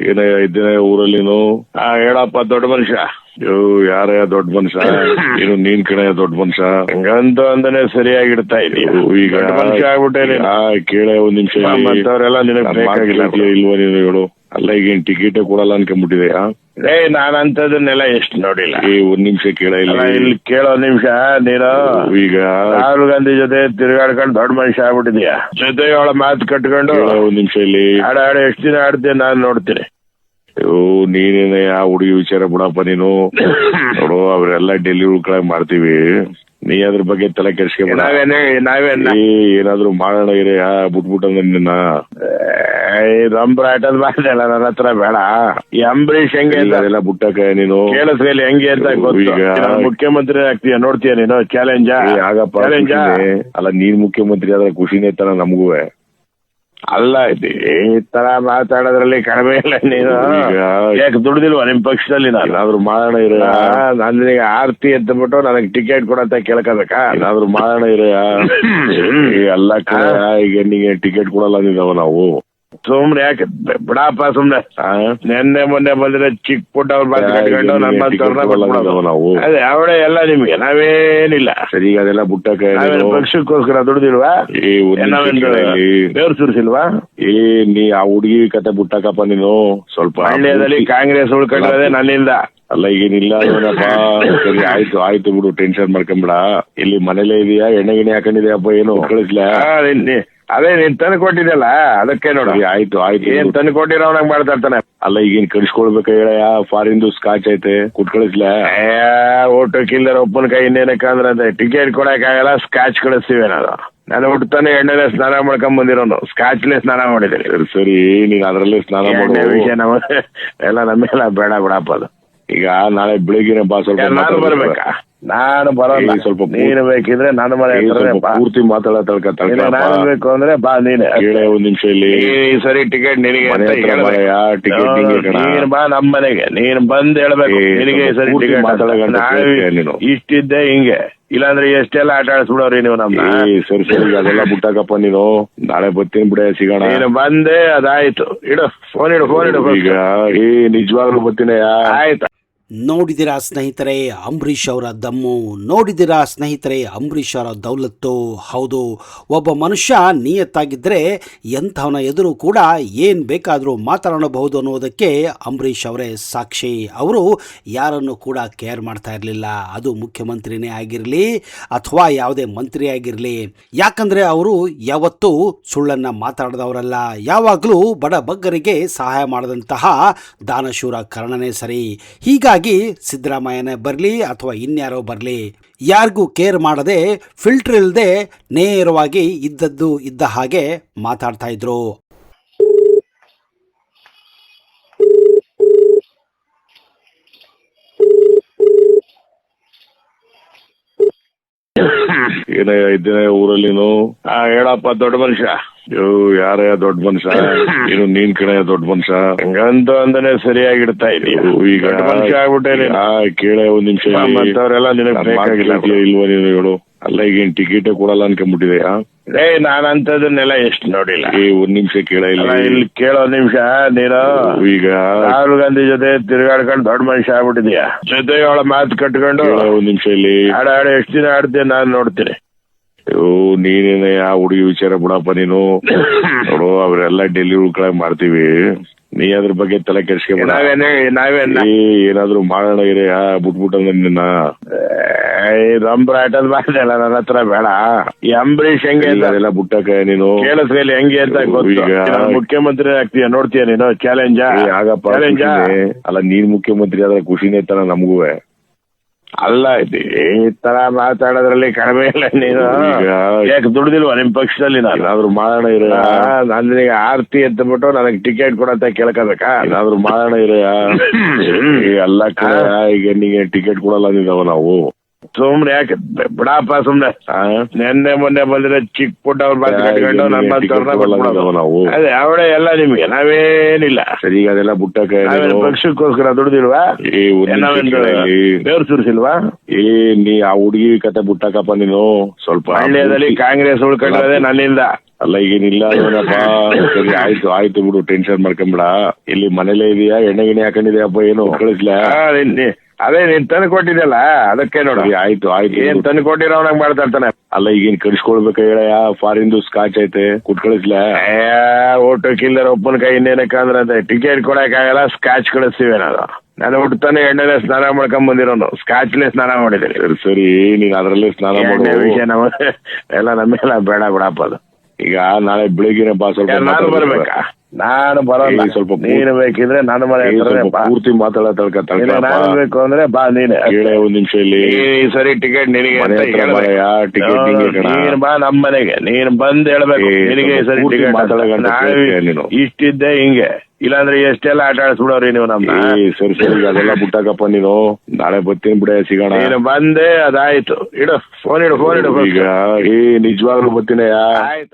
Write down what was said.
ಏನ ಇದ್ದೇನೆ ಊರಲ್ಲಿನು ಹೇಳಪ್ಪ ದೊಡ್ಡ ಮನುಷ್ಯ. ಯಾರೇ ದೊಡ್ಡ ಮನುಷ್ಯ? ಏನು ನೀನ್ ಕಡೆ ದೊಡ್ಡ ಮನುಷ್ಯ ಹಂಗಂತ ಅಂದನೆ ಸರಿಯಾಗಿಡ್ತಾ ಇದೀಯ. ಈಗ ಮನುಷ್ಯ ಆಗ್ಬಿಟ್ಟೆ. ಕೇಳ ಒಂದ್ ನಿಮಿಷ, ಮತ್ತವ್ರೆಲ್ಲ ನಿನಗ್ ಬೇಕಾಗಿಲ್ಲ ಇಲ್ವಾ ನೀನು ಹೇಳು. ಅಲ್ಲ ಈಗ ಟಿಕೆಟ್ ಕೊಡಲ್ಲ ಅನ್ಕೊಂಡ್ಬಿಟ್ಟಿದೆಯಾ? ನಾನಂತದನ್ನೆಲ್ಲ ಎಷ್ಟು ನೋಡಿಲ್ಲ. ಒಂದ್ ನಿಮಿಷ ಕೇಳ ಇಲ್ಲಿ ಕೇಳೋ ನಿಮಿಷ. ನೀನು ಈಗ ರಾಹುಲ್ ಗಾಂಧಿ ಜೊತೆ ತಿರುಗಾಡ್ಕೊಂಡು ದೊಡ್ಡ ಮನುಷ್ಯ ಆಗ್ಬಿಟ್ಟಿದೀಯ. ಜೊತೆ ಅವಳ ಮಾತು ಕಟ್ಕೊಂಡು ಒಂದ್ ನಿಮಿಷ ಇಲ್ಲಿ ಹಾಡು ಎಷ್ಟು ದಿನ ಆಡ್ತೀನಿ ನಾನು ನೋಡ್ತೀನಿ. ನೀನೇನೆ ಆ ಹುಡುಗಿ ವಿಚಾರ ಬಿಡಪ್ಪ ನೀನು. ನೋಡು ಅವ್ರೆಲ್ಲ ಡೆಲ್ಲಿ ಉಳ್ಕೊಳಕ್ ಮಾಡ್ತೀವಿ, ನೀ ಅದ್ರ ಬಗ್ಗೆ ತಲೆ ಕೆಡ್ಸ್ಕೊಂಡ್ ಏನಾದ್ರು ಮಾಡೋಣ ಇರೇ ಬಿಟ್ಬಿಟ್ಟ ನಿನ್ನ ರಂಬ್ರಾಟದ್ ಮಾತಲ್ಲ ನನ್ನ ಹತ್ರ ಬೇಡ. ಅಂಬರೀಷ್ ಹೆಂಗೆ ಅದೆಲ್ಲ ಬಿಟ್ಟಕ ನೀನು ಕೇಳಿಸ್ಕೈಲಿ ಹೆಂಗೆ ಅಂತ ಗೊತ್ತು. ಮುಖ್ಯಮಂತ್ರಿ ಆಗ್ತೀಯ ನೋಡ್ತೀಯ ನೀನು. ಚಾಲೆಂಜ್ ಆಗಪ್ಪ. ಚಾಲೆಂಜ್ ಅಲ್ಲ, ನೀನ್ ಮುಖ್ಯಮಂತ್ರಿ ಆದ್ರೆ ಖುಷಿನೇ ತರ ನಮಗೂ. ಅಲ್ಲ ಈ ತರ ಮಾತಾಡೋದ್ರಲ್ಲಿ ಕಡಿಮೆ ಇಲ್ಲ. ನೀನು ಯಾಕೆ ದುಡ್ದಿಲ್ವಾ ನಿಮ್ ಪಕ್ಷದಲ್ಲಿ? ಏನಾದ್ರು ಮಾಡೋಣ ಇರ. ನನಗೆ ಆರ್ತಿ ಎದ್ಬಿಟ್ಟು ನನಗೆ ಟಿಕೆಟ್ ಕೊಡಂತ ಕೇಳ್ಕೋಬೇಕಾ? ಏನಾದ್ರು ಮಾಡೋಣ ಇರ. ಎಲ್ಲ ಈಗ ನಿಂಗೆ ಟಿಕೆಟ್ ಕೊಡಲ್ಲ ಅಂದಿದ್ದಾವ ನಾವು. ಸುಮ್ನೆ ಯಾಕೆ ಬಿಡಪ್ಪ ಸುಮ್ನೆ. ನೆನ್ನೆ ಮೊನ್ನೆ ಬಂದ್ರೆ ಚಿಕ್ಕ ಪುಟ್ಟ ಅವ್ರ ಮಾತಾಡ್ಕೊಂಡು ನಮ್ಮ ನಾವು ಅದೇ ಅವಳೇ ಎಲ್ಲ ನಿಮ್ಗೆ. ನಾವೇನಿಲ್ಲ ಸರಿ. ಈಗ ಅದೆಲ್ಲ ಬುಟ್ಟಕ ಪಕ್ಷಕ್ಕೋಸ್ಕರ ದುಡ್ದಿಲ್ವಾ? ದೇವ್ರು ಸುರಿಸಿಲ್ವಾ? ನೀ ಆ ಹುಡುಗಿ ಕತೆ ಬುಟ್ಟಕಪ್ಪ ನೀನು. ಸ್ವಲ್ಪ ಹಳ್ಳಿಯಲ್ಲಿ ಕಾಂಗ್ರೆಸ್ ಉಳ್ಕೊಂಡ್ರೆ ನನ್ನಿಂದ ಅಲ್ಲ, ಈಗೇನಿಲ್ಲ ಏನಪ್ಪ. ಸರಿ ಆಯ್ತು ಆಯ್ತು ಬಿಡು, ಟೆನ್ಷನ್ ಮಾಡ್ಕೊಂಬಿಡ. ಇಲ್ಲಿ ಮನೇಲೇ ಇದೆಯಾ? ಎಣ್ಣೆ ಗಿಣ್ಣೆ ಹಾಕೊಂಡಿದ್ಯಪ್ಪ? ಏನು ಕಳಿಸ್ಲಾ? ಅದೇ ನೀನ್ ತಂದು ಕೊಟ್ಟಿದ್ದಲ್ಲ ಅದಕ್ಕೆ ನೋಡಿ. ಆಯ್ತು ಆಯ್ತು, ಏನ್ ತಂದು ಕೊಟ್ಟಿರೋನಾಗ ಮಾಡ್ತಾ ಇರ್ತಾನೆ. ಅಲ್ಲ ಈಗೇನ್ ಕಳಿಸ್ಕೊಳ್ಬೇಕ ಹೇಳಯ್ಯ? ಫಾರಿನ್ದು ಸ್ಕಾಚ್ ಐತೆ, ಕೊಟ್ ಕಳಿಸ್ಲಾ? ಊಟಕ್ಕಿಲ್ಲರ ಒಪ್ಪನ ಕೈ ಇನ್ನೇನಕ್ಕ ಅಂದ್ರೆ ಟಿಕೆಟ್ ಕೊಡಕ್ ಆಗಲ್ಲ, ಸ್ಕಾಚ್ ಕಳಿಸ್ತೀವಿ ನಾವು. ನಾನು ಹುಟ್ತಾನೆ ಎಣ್ಣೆಲೆ ಸ್ನಾನ ಮಾಡ್ಕೊಂಡ್ ಬಂದಿರೋನು, ಸ್ಕಾಚ್ಲೆ ಸ್ನಾನ ಮಾಡಿದ್ದೀನಿ. ಸರಿ ನೀನ್ ಅದ್ರಲ್ಲೇ ಸ್ನಾನ ಮಾಡೋ ವಿಷಯ ನಮ್ಮ ಎಲ್ಲ ನಮ್ಮೆಲ್ಲ ಬೇಡ ಬಿಡಪ್ಪ. ಅದು ಈಗ ನಾಳೆ ಬೆಳಿಗ್ಗೆ ಬಾ. ಸ್ವಲ್ಪ ನಾನು ಬರ್ಬೇಕಾ? ನಾನು ಬರೋಲ್ಲ. ಸ್ವಲ್ಪ ನೀನು ಬೇಕಿದ್ರೆ ನಾನು ಮನೆ ಪೂರ್ತಿ ನಾನು ಬೇಕು ಅಂದ್ರೆ ಬಾ. ನೀನೆ ಒಂದ್ ನಿಮಿಷ ಇಲ್ಲಿ ಸರಿ ಟಿಕೆಟ್ ನಿನಗೆ ಟಿಕೆಟ್ ನೀನ್ ಬಾ ನಮ್ಮ ಮನೆಗೆ. ನೀನ್ ಬಂದ್ ಹೇಳ್ಬೇಕು ನಿನಗೆ ಸರಿ ಟಿಕೆಟ್. ನೀನು ಇಷ್ಟಿದ್ದೆ ಹಿಂಗೆ, ಇಲ್ಲಾಂದ್ರೆ ಎಷ್ಟೆಲ್ಲ ಆಟ ಆಡಿಸ್ಬಿಡವ್ರಿ ನೀವು ನಮ್ಮ. ಸರಿ ಸರಿ ಅದೆಲ್ಲ ಬಿಟ್ಟಾಕಪ್ಪ ನೀನು. ನಾಳೆ ಬರ್ತೀನಿ ಬಿಡ, ಸಿಗೋಣ. ನೀನು ಬಂದೆ ಅದಾಯ್ತು. ಇಡು ಫೋನ್ ಇಡು, ಫೋನ್ ಇಡು. ಈಗ ನಿಜವಾಗ್ಲೂ ಬರ್ತೀನಿ. ಆಯ್ತಾ? ನೋಡಿದಿರಾ ಸ್ನೇಹಿತರೆ ಅಂಬರೀಷ್ ಅವರ ದಮ್ಮು, ನೋಡಿದಿರಾ ಸ್ನೇಹಿತರೆ ಅಂಬರೀಷ್ ಅವರ ದೌಲತ್ತು. ಹೌದು, ಒಬ್ಬ ಮನುಷ್ಯ ನಿಯತ್ತಾಗಿದ್ದರೆ ಎಂಥವನ ಎದುರು ಕೂಡ ಏನು ಬೇಕಾದರೂ ಮಾತನಾಡಬಹುದು ಅನ್ನೋದಕ್ಕೆ ಅಂಬರೀಷ್ ಅವರೇ ಸಾಕ್ಷಿ. ಅವರು ಯಾರನ್ನು ಕೂಡ ಕೇರ್ ಮಾಡ್ತಾ ಇರಲಿಲ್ಲ, ಅದು ಮುಖ್ಯಮಂತ್ರಿನೇ ಆಗಿರಲಿ ಅಥವಾ ಯಾವುದೇ ಮಂತ್ರಿ ಆಗಿರಲಿ. ಯಾಕಂದರೆ ಅವರು ಯಾವತ್ತೂ ಸುಳ್ಳನ್ನು ಮಾತಾಡಿದವರಲ್ಲ. ಯಾವಾಗಲೂ ಬಡ ಬಗ್ಗರಿಗೆ ಸಹಾಯ ಮಾಡಿದಂತಹ ದಾನಶೂರ ಕರ್ಣನೇ ಸರಿ. ಹೀಗಾಗಿ ಸಿದ್ದರಾಮಯ್ಯನೇ ಬರಲಿ ಅಥವಾ ಇನ್ಯಾರೋ ಬರಲಿ, ಯಾರಿಗೂ ಕೇರ್ ಮಾಡದೆ ಫಿಲ್ಟರ್ ಇಲ್ಲದೆ ನೇರವಾಗಿ ಇದ್ದದ್ದು ಇದ್ದ ಹಾಗೆ ಮಾತಾಡ್ತಾ ಇದ್ರು. ಏನ ಇದ್ದೇನೆ ಊರಲ್ಲಿನು ಹೇಳಪ್ಪ ದೊಡ್ಡ ಮನುಷ್ಯ. ಯಾರೇ ದೊಡ್ಡ ಮನುಷ್ಯ? ಏನು ನೀನ್ ಕಡೆ ದೊಡ್ಡ ಮನುಷ್ಯ ಹಂಗಂತ ಅಂದನೆ ಸರಿಯಾಗಿಡ್ತಾ ಇದೀಯ. ಈಗ ಮನುಷ್ಯ ಆಗ್ಬಿಟ್ಟೆ. ಕೇಳ ಒಂದ್ ನಿಮಿಷ, ಮತ್ತವ್ರೆಲ್ಲ ನಿನಗ್ ಬೇಕಾಗಿಲ್ಲ ಇಲ್ವಾ ನೀನು ಹೇಳು. ಅಲ್ಲ ಈಗೇನ್ ಟಿಕೆಟ್ ಕೊಡಲ್ಲ ಅನ್ಕೊಂಡ್ಬಿಟ್ಟಿದೆಯಾ? ನಾನಂತದನ್ನೆಲ್ಲ ಎಷ್ಟು ನೋಡಿಲ್ಲ. ಒಂದ್ ನಿಮಿಷ ಕೇಳ ಇಲ್ಲಿ ಕೇಳೋ ನಿಮಿಷ. ನೀನು ಈಗ ರಾಹುಲ್ ಗಾಂಧಿ ಜೊತೆ ತಿರುಗಾಡ್ಕೊಂಡು ದೊಡ್ಡ ಮನುಷ್ಯ ಆಗ್ಬಿಟ್ಟಿದೀಯ. ಜೊತೆ ಅವಳ ಮಾತು ಕಟ್ಕೊಂಡು ಒಂದ್ ನಿಮಿಷ ಇಲ್ಲಿ ಹಾಡು ಎಷ್ಟು ದಿನ ಆಡ್ತೀನಿ ನಾನು ನೋಡ್ತೀನಿ. ನೀನೇನೆ ಆ ಹುಡುಗಿ ವಿಚಾರ ಬಿಡಪ್ಪ ನೀನು. ನೋಡು ಅವ್ರೆಲ್ಲ ಡೆಲ್ಲಿ ಉಳ್ಕೊಳಕ್ ಮಾಡ್ತೀವಿ, ನೀ ಅದ್ರ ಬಗ್ಗೆ ತಲೆ ಕೆಡ್ಸ್ಕೊಂಡ್ ಏನಾದ್ರು ಮಾಡೋಣ ಇರೇ ಬಿಟ್ಬಿಟ್ಟ ನಿನ್ನ ರಂಬ್ರಾಟದ್ ಮಾತಲ್ಲ ನನ್ನ ಹತ್ರ ಬೇಡ. ಅಂಬರೀಷ್ ಹೆಂಗೆ ಅದೆಲ್ಲ ಬಿಟ್ಟಕ ನೀನು ಕೇಳಿಸ್ಕೈಲಿ ಹೆಂಗೆ ಅಂತ ಗೊತ್ತು. ಮುಖ್ಯಮಂತ್ರಿ ಆಗ್ತೀಯ ನೋಡ್ತೀಯ ನೀನು. ಚಾಲೆಂಜ್ ಆಗಪ್ಪ. ಚಾಲೆಂಜ್ ಅಲ್ಲ, ನೀನ್ ಮುಖ್ಯಮಂತ್ರಿ ಆದ್ರೆ ಖುಷಿನೇ ತರ ನಮಗೂ. ಅಲ್ಲ ಈ ತರ ಮಾತಾಡೋದ್ರಲ್ಲಿ ಕಡಿಮೆ ಇಲ್ಲ. ನೀನು ಯಾಕೆ ದುಡ್ದಿಲ್ವಾ ನಿಮ್ ಪಕ್ಷದಲ್ಲಿ? ಏನಾದ್ರು ಮಾಡೋಣ ಇರ. ನನಗೆ ಆರ್ತಿ ಎದ್ಬಿಟ್ಟು ನನಗೆ ಟಿಕೆಟ್ ಕೊಡಂತ ಕೇಳ್ಕೋಬೇಕಾ? ಏನಾದ್ರು ಮಾಡೋಣ ಇರ. ಎಲ್ಲ ಈಗ ನಿಂಗೆ ಟಿಕೆಟ್ ಕೊಡಲ್ಲ ಅಂದಿದ್ದಾವ ನಾವು. ಸುಮ್ನೆ ಯಾಕೆ ಬಿಡಪ್ಪ ಸುಮ್ನೆ ನೆನ್ನೆ ಮೊನ್ನೆ ಬಂದ್ರೆ ಚಿಕ್ಕ ಪುಟ್ಟ ಅವ್ರ ಬಾಕಿ ಕಟ್ಕೊಂಡು ನಾವು ಅದೇ ಅವಳೇ ಎಲ್ಲ ನಿಮ್ಗೆ ನಾವೇನಿಲ್ಲ ಸರಿ ಈಗ ಅದೆಲ್ಲ ಬುಟ್ಟಕ್ಕೆ ಪಕ್ಷಕ್ಕೋಸ್ಕರ ದುಡ್ದಿಲ್ವಾ ದೇವ್ರು ಸುರಿಸಿಲ್ವಾ ನೀ ಆ ಹುಡುಗಿ ಕತೆ ಬುಟ್ಟಕಪ್ಪ ನೀನು ಸ್ವಲ್ಪ ಹಳ್ಳಿಯಲ್ಲಿ ಕಾಂಗ್ರೆಸ್ ಉಳ್ಕೊಂಡ್ರೆ ನನ್ನಿಂದ ಅಲ್ಲ ಈಗೇನಿಲ್ಲ ಏನಪ್ಪ ಸರಿ ಆಯ್ತು ಬಿಡು ಟೆನ್ಷನ್ ಮಾಡ್ಕೊಂಬಿಡ ಇಲ್ಲಿ ಮನೇಲೇ ಇದೆಯಾ ಎಣ್ಣೆ ಗಿಣ್ಣೆ ಹಾಕೊಂಡಿದ್ಯಪ್ಪ ಏನು ಕಳಿಸ್ಲಾ ಅದೇ ನೀನ್ ತಂದು ಕೊಟ್ಟಿದ್ಯಲ್ಲ ಅದಕ್ಕೆ ನೋಡಿ ಆಯ್ತು ಏನ್ ತಂದು ಕೊಟ್ಟಿರೋನಾಗ ಮಾಡ್ತಾ ಇರ್ತಾನೆ ಅಲ್ಲ ಈಗೇನ್ ಕಳಿಸ್ಕೊಳ್ಬೇಕ ಹೇಳಯ್ಯ ಫಾರಿನ್ದು ಸ್ಕಾಚ್ ಐತೆ ಕುಟ್ ಕಳಿಸ್ಲಾ ಓಟು ಕಿಲ್ಲರ್ ಒಪ್ಪನ ಕೈ ಇನ್ನೇನಕ್ಕ ಅಂದ್ರೆ ಟಿಕೆಟ್ ಕೊಡಕ್ಕಾಗಲ್ಲ ಸ್ಕಾಚ್ ಕಳಿಸ್ತೀವಿ ನಾನು ಹುಟ್ಟತಾನೆ ಎಣ್ಣೆಲೆ ಸ್ನಾನ ಮಾಡ್ಕೊಂಡ್ ಬಂದಿರೋನು ಸ್ಕಾಚ್ಲೆ ಸ್ನಾನ ಮಾಡಿದ್ದೀನಿ ಸರಿ ನೀನ್ ಅದ್ರಲ್ಲೇ ಸ್ನಾನ ಮಾಡೋ ವಿಷಯ ಎಲ್ಲ ನಮ್ಮೆಲ್ಲ ಬೇಡ ಬಿಡಪ್ಪ ಅದು ಈಗ ನಾಳೆ ಬೆಳಿಗ್ಗೆ ಬಾ ಸ್ವಲ್ಪ ನಾನು ಬರ್ಬೇಕಾ ನಾನು ಬರೋಲ್ಲ ಸ್ವಲ್ಪ ನೀನು ಬೇಕಿದ್ರೆ ನಾನು ಮನೆ ಪೂರ್ತಿ ನಾನು ಬೇಕು ಅಂದ್ರೆ ಬಾ ನೀನೆ ಒಂದ್ ನಿಮಿಷ ಇಲ್ಲಿ ಸರಿ ಟಿಕೆಟ್ ನಿನಗೆ ಟಿಕೆಟ್ ನೀನ್ ಬಾ ನಮ್ಮ ಮನೆಗೆ ನೀನ್ ಬಂದ್ ಹೇಳ್ಬೇಕು ನಿನಗೆ ಸರಿ ಟಿಕೆಟ್ ನೀನು ಇಷ್ಟಿದ್ದೆ ಹಿಂಗೆ ಇಲ್ಲಾಂದ್ರೆ ಎಷ್ಟೆಲ್ಲ ಆಟ ಆಡಿಸ್ಬಿಡವ್ರಿ ನೀವು ನಮ್ನ ಸರಿ ಅದೆಲ್ಲ ಬುಟ್ಟಾಕಪ್ಪ ನೀನು ನಾಳೆ ಬರ್ತೀನಿ ಬಿಡ ಸಿಗೋಣ ನೀನು ಬಂದೆ ಅದಾಯ್ತು ಇಡು ಫೋನ್ ಇಡು ಈಗ ನಿಜವಾಗ್ಲೂ ಬರ್ತೀನಿ ಆಯ್ತು.